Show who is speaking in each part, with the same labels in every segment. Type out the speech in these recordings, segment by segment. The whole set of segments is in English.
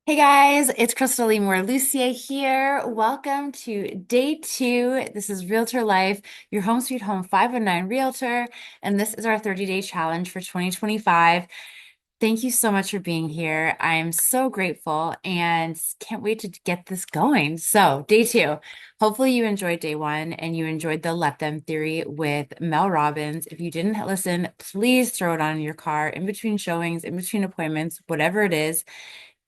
Speaker 1: Hey guys, it's Crystal Lee Moore Lucia here. Welcome to day two. This is Realtor Life, your home sweet home 509 Realtor, and this is our 30-day challenge for 2025. Thank you so much for being here. I am so grateful and can't wait to get this going. So, day two. Hopefully, you enjoyed day one and you enjoyed the Let Them theory with Mel Robbins. If you didn't listen, please throw it on in your car in between showings, in between appointments, whatever it is.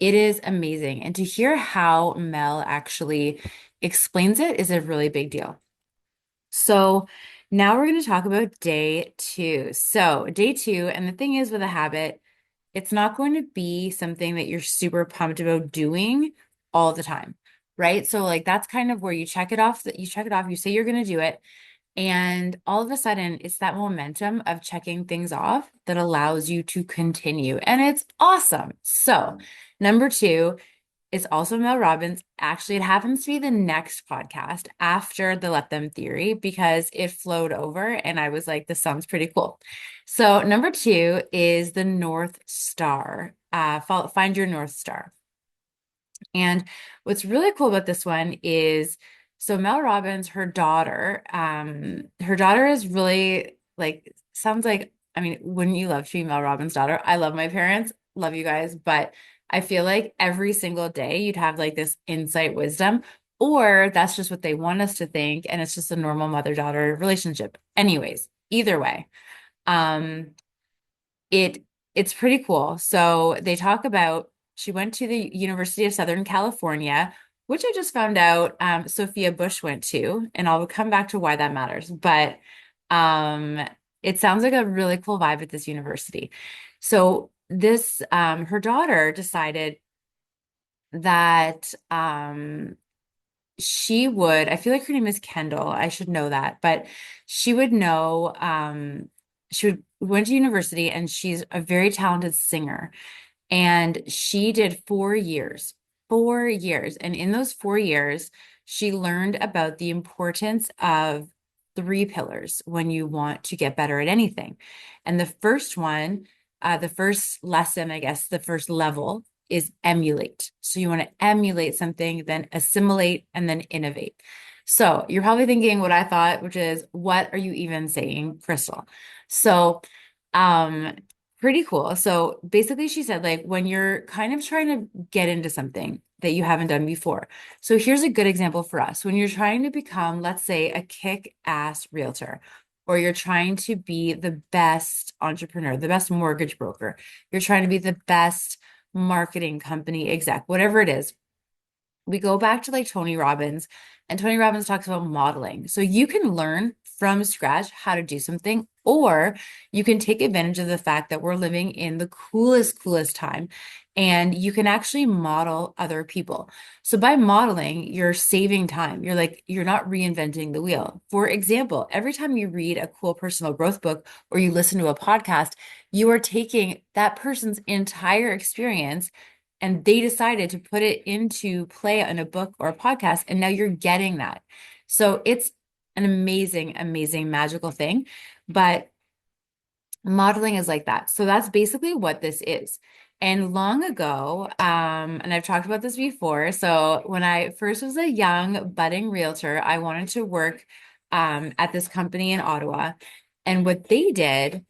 Speaker 1: It is amazing. And to hear how Mel actually explains it is a really big deal. So now we're going to talk about day two. So, day two, and the thing is with a habit, it's not going to be something that you're super pumped about doing all the time, right? So, like, that's kind of where you check it off, that you check it off, you say you're going to do it. And all of a sudden, it's that momentum of checking things off that allows you to continue. And it's awesome. So, number two is also Mel Robbins. Actually, it happens to be the next podcast after the Let Them theory because it flowed over and I was like, this sounds pretty cool. So, number two is the North Star. Find your North Star. And what's really cool about this one is so Mel Robbins, her daughter is really like sounds like, I mean, wouldn't you love to be Mel Robbins' daughter? I love my parents, love you guys, but I feel like every single day you'd have like this insight wisdom, or that's just what they want us to think, and it's just a normal mother-daughter relationship. Anyways, either way, um, it it's pretty cool. So they talk about she went to the University of Southern California, which I just found out Sophia Bush went to, and I'll come back to why that matters. But um, it sounds like a really cool vibe at this university. So this her daughter decided that she would, I feel like her name is Kendall. I should know that, but she would know, she would went to university and she's a very talented singer. And she did 4 years, 4 years. And in those 4 years, she learned about the importance of three pillars when you want to get better at anything. And the first one, the first lesson, I guess, the first level is emulate. So you want to emulate something, then assimilate, and then innovate. So you're probably thinking what I thought, which is, what are you even saying, Crystal? So, um, pretty cool. So basically, she said, like, when you're kind of trying to get into something that you haven't done before. So here's a good example for us. When you're trying to become, let's say, a kick-ass realtor, or you're trying to be the best entrepreneur, the best mortgage broker, you're trying to be the best marketing company exec, whatever it is, we go back to like Tony Robbins, and Tony Robbins talks about modeling. So you can learn from scratch how to do something, or you can take advantage of the fact that we're living in the coolest time, and you can actually model other people. So by modeling, you're saving time. You're not reinventing the wheel. For example, every time you read a cool personal growth book or you listen to a podcast, you are taking that person's entire experience and they decided to put it into play in a book or a podcast, and now you're getting that. So it's an amazing magical thing, but modeling is like that. So that's basically what this is. And long ago, and I've talked about this before, so when I first was a young budding realtor, I wanted to work at this company in Ottawa, and what they did,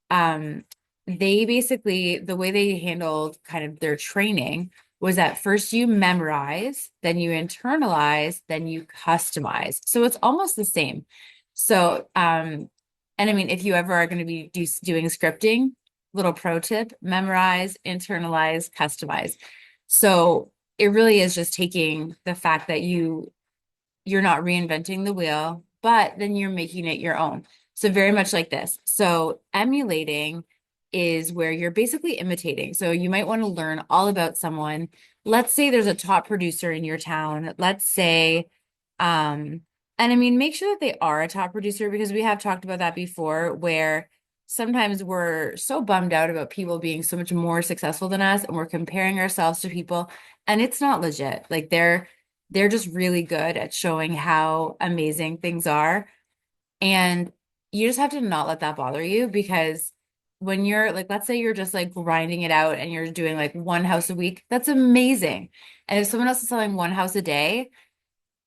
Speaker 1: um, they basically, the way they handled kind of their training was that first you memorize, then you internalize, then you customize. So it's almost the same. So, and I mean, if you ever are going to be doing scripting, little pro tip, memorize, internalize, customize. So it really is just taking the fact that you're not reinventing the wheel, but then you're making it your own. So very much like this. So emulating is where you're basically imitating. So you might want to learn all about someone. Let's say there's a top producer in your town. Let's say, and I mean, make sure that they are a top producer because we have talked about that before, where sometimes we're so bummed out about people being so much more successful than us and we're comparing ourselves to people and it's not legit. Like they're just really good at showing how amazing things are. And you just have to not let that bother you because when you're like, let's say you're just like grinding it out and you're doing like one house a week, that's amazing. And if someone else is selling one house a day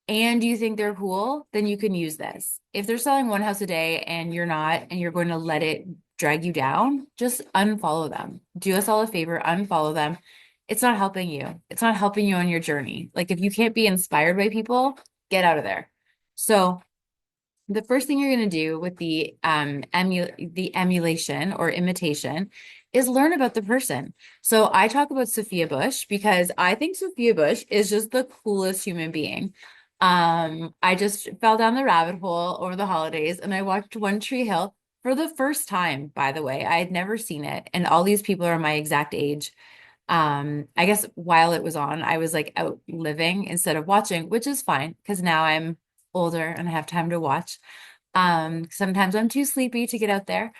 Speaker 1: and you think they're cool, then you can use this. If they're selling one house a day and you're not, and you're going to let it drag you down, just unfollow them. Do us all a favor, unfollow them. It's not helping you. It's not helping you on your journey. Like if you can't be inspired by people, get out of there. So the first thing you're going to do with the emulation or imitation is learn about the person. So I talk about Sophia Bush because I think Sophia Bush is just the coolest human being. I just fell down the rabbit hole over the holidays and I watched One Tree Hill for the first time, by the way. I had never seen it, and all these people are my exact age. I guess while it was on, I was like out living instead of watching, which is fine because now I'm older and I have time to watch. Sometimes I'm too sleepy to get out there.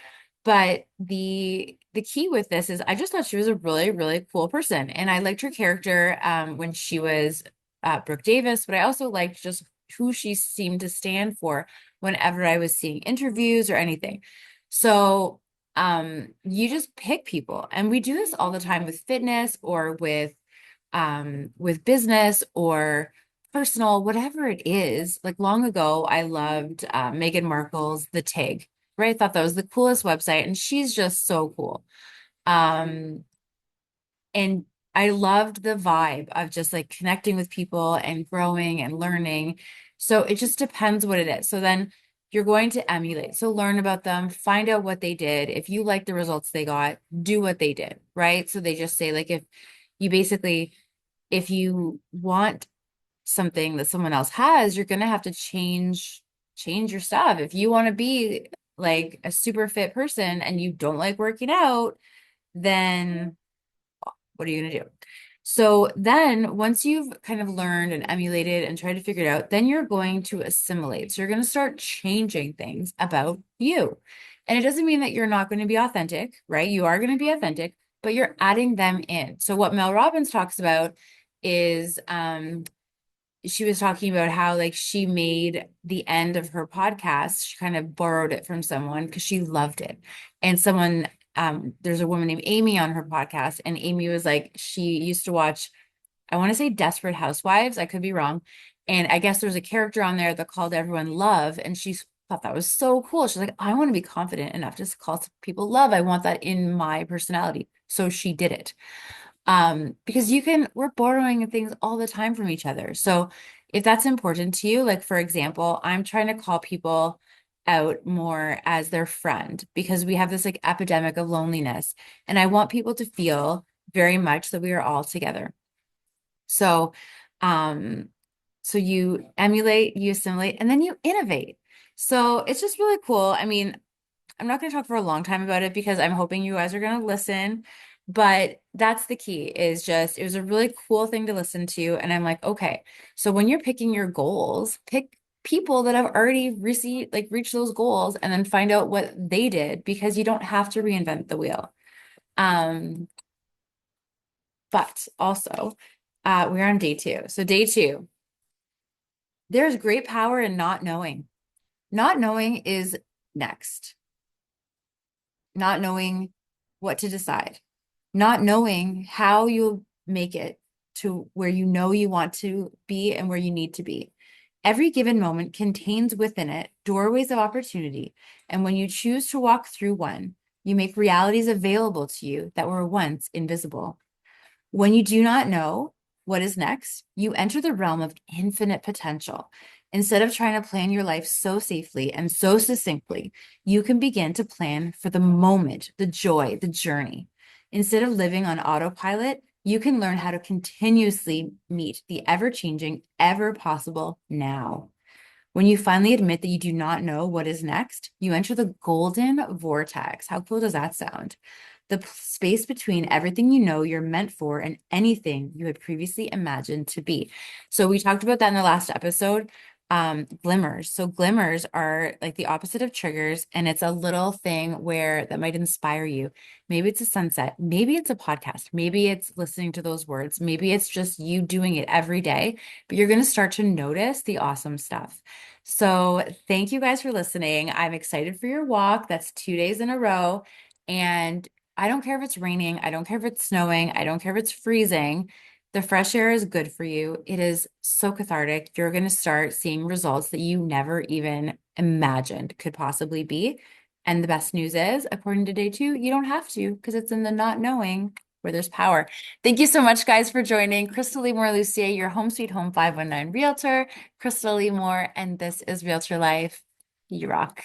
Speaker 1: But the key with this is I just thought she was a really, really cool person. And I liked her character when she was Brooke Davis, but I also liked just who she seemed to stand for whenever I was seeing interviews or anything. So you just pick people. And we do this all the time with fitness or with business or personal, whatever it is. Like long ago, I loved Meghan Markle's The Tig, right? I thought that was the coolest website, and she's just so cool. Um, and I loved the vibe of just like connecting with people and growing and learning. So it just depends what it is. So then you're going to emulate. So learn about them, find out what they did. If you like the results they got, do what they did, right? So they just say, like, if you basically, if you want something that someone else has, you're going to have to change your stuff. If you want to be like a super fit person and you don't like working out, then what are you going to do? So then once you've kind of learned and emulated and tried to figure it out, then you're going to assimilate. So you're going to start changing things about you. And it doesn't mean that you're not going to be authentic, right? You are going to be authentic, but you're adding them in. So what Mel Robbins talks about is she was talking about how like she made the end of her podcast, she kind of borrowed it from someone because she loved it. And someone, there's a woman named Amy on her podcast, and Amy was like, she used to watch, I want to say Desperate Housewives, I could be wrong. And I guess there's a character on there that called everyone Love, and she thought that was so cool. She's like, I want to be confident enough to call people Love. I want that in my personality. So she did it. Because we're borrowing things all the time from each other. So if that's important to you, like for example, I'm trying to call people out more as their friend because we have this like epidemic of loneliness, and I want people to feel very much that we are all together. So, um, so you emulate, you assimilate, and then you innovate. So it's just really cool. I mean, I'm not going to talk for a long time about it because I'm hoping you guys are going to listen. But that's the key, is just it was a really cool thing to listen to. And I'm like, okay, so when you're picking your goals, pick people that have already received like reached those goals and then find out what they did, because you don't have to reinvent the wheel. Um, but also we're on day two. So day two, there's great power in not knowing. Not knowing is next. Not knowing what to decide, not knowing how you'll make it to where you know you want to be and where you need to be. Every given moment contains within it doorways of opportunity, and when you choose to walk through one, you make realities available to you that were once invisible. When you do not know what is next, you enter the realm of infinite potential. Instead of trying to plan your life so safely and so succinctly, you can begin to plan for the moment, the joy, the journey. Instead of living on autopilot, you can learn how to continuously meet the ever changing, ever possible now. When you finally admit that you do not know what is next, you enter the golden vortex. How cool does that sound? The space between everything you know you're meant for and anything you had previously imagined to be. So we talked about that in the last episode. Glimmers. So glimmers are like the opposite of triggers, and it's a little thing where that might inspire you. Maybe it's a sunset, maybe it's a podcast, maybe it's listening to those words, maybe it's just you doing it every day, but you're going to start to notice the awesome stuff. So thank you guys for listening. I'm excited for your walk. That's 2 days in a row. And I don't care if it's raining, I don't care if it's snowing, I don't care if it's freezing. The fresh air is good for you. It is so cathartic. You're going to start seeing results that you never even imagined could possibly be. And the best news is, according to day two, you don't have to because it's in the not knowing where there's power. Thank you so much, guys, for joining. Crystal Lee Moore Lucier, your Home Sweet Home 519 Realtor, Crystal Lee Moore, and this is Realtor Life. You rock.